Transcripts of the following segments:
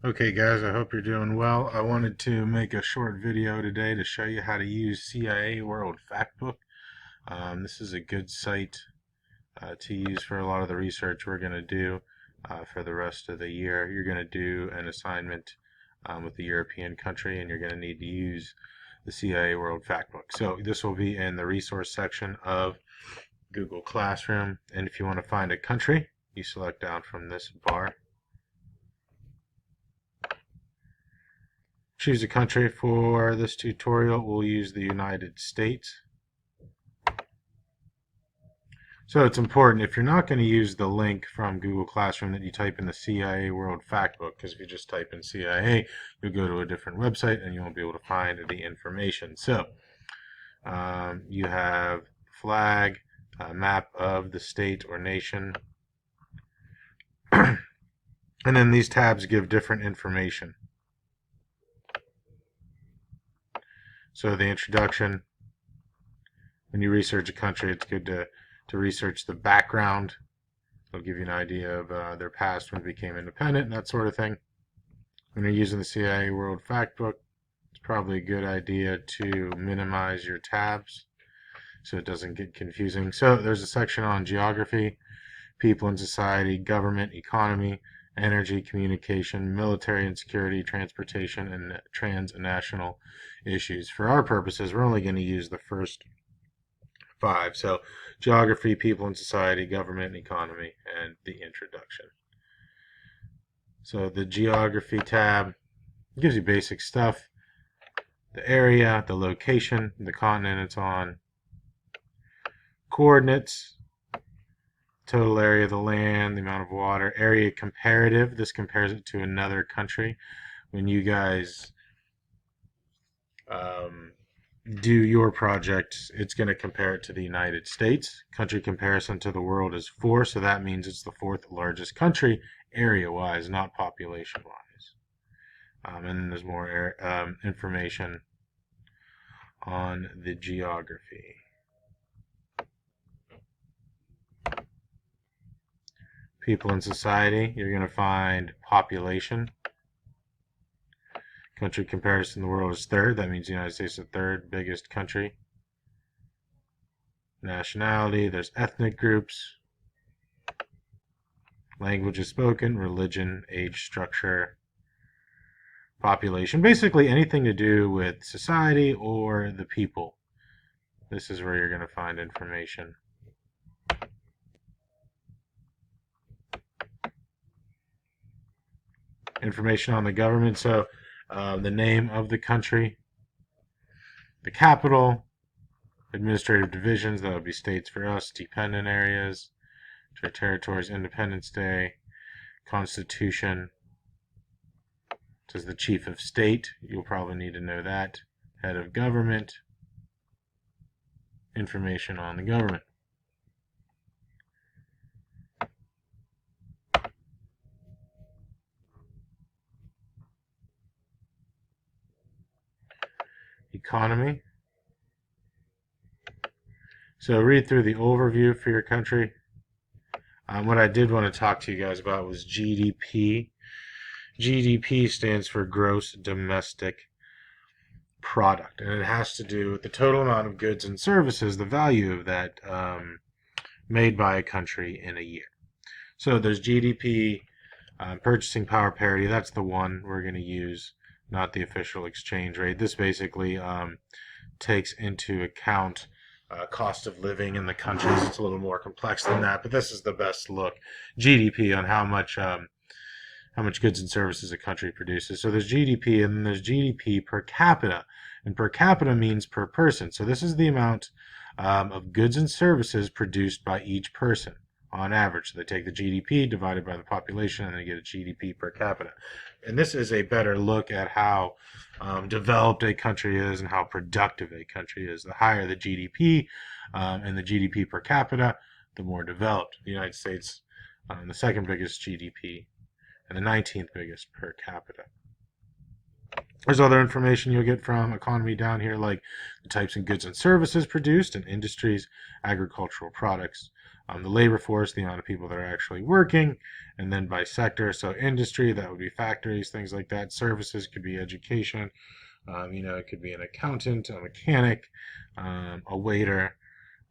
Okay guys, I hope you're doing well. I wanted to make a short video today to show you how to use CIA World Factbook. This is a good site to use for a lot of the research we're going to do for the rest of the year. You're going to do an assignment with a European country, and you're going to need to use the CIA World Factbook. So this will be in the resource section of Google Classroom, and if you want to find a country, you select down from this bar. Choose a country. For this tutorial, we'll use the United States. So it's important, if you're not going to use the link from Google Classroom, that you type in the CIA World Factbook, because if you just type in CIA, you'll go to a different website and you won't be able to find the information. So you have flag, map of the state or nation, and then these tabs give different information. So the introduction, when you research a country, it's good to research the background. It'll give you an idea of their past when it became independent and that sort of thing. When you're using the CIA World Factbook, it's probably a good idea to minimize your tabs so it doesn't get confusing. So there's a section on geography, people and society, government, economy, energy, communication, military and security, transportation, and transnational issues. For our purposes, we're only going to use the first 5. So geography, people and society, government, economy, and the introduction. So the geography tab gives you basic stuff: the area, the location, the continent it's on, coordinates, total area of the land, the amount of water, area comparative. This compares it to another country. When you guys do your project, it's going to compare it to the United States. Country comparison to the world is 4, so that means it's the 4th largest country area-wise, not population-wise. And then there's more information on the geography. People and society, you're going to find population. Country comparison, the world is 3rd. That means the United States is the 3rd biggest country. Nationality, there's ethnic groups. Languages spoken, religion, age structure, population. Basically anything to do with society or the people. This is where you're going to find information. Information on the government. So the name of the country, the capital, administrative divisions, that would be states for us, dependent areas, territories, Independence Day, Constitution. It says the chief of state, you'll probably need to know that, head of government, information on the government. Economy. So read through the overview for your country. What I did want to talk to you guys about was GDP. GDP stands for Gross Domestic Product, and it has to do with the total amount of goods and services, the value of that made by a country in a year. So there's GDP, purchasing power parity. That's the one we're going to use, not the official exchange rate. This basically takes into account cost of living in the countries. It's a little more complex than that, but this is the best look. GDP on how much goods and services a country produces. So there's GDP, and then there's GDP per capita, and per capita means per person. So this is the amount of goods and services produced by each person on average. So they take the GDP divided by the population, and they get a GDP per capita. And this is a better look at how developed a country is and how productive a country is. The higher the GDP and the GDP per capita, the more developed. The United States, the 2nd biggest GDP, and the 19th biggest per capita. There's other information you'll get from economy down here, like the types of goods and services produced in industries, agricultural products, The labor force, the amount of people that are actually working, and then by sector, so industry, that would be factories, things like that. Services could be education. It could be an accountant, a mechanic, a waiter.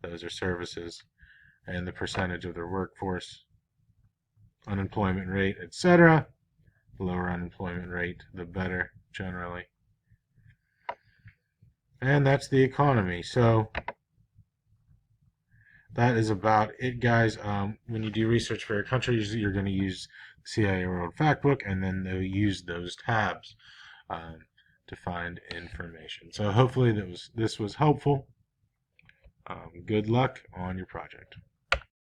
Those are services, and the percentage of their workforce, unemployment rate, etc. The lower unemployment rate, the better, generally. And that's the economy. So that is about it, guys. When you do research for your country, you're going to use the CIA World Factbook, and then they'll use those tabs to find information. So hopefully this was helpful. Good luck on your project.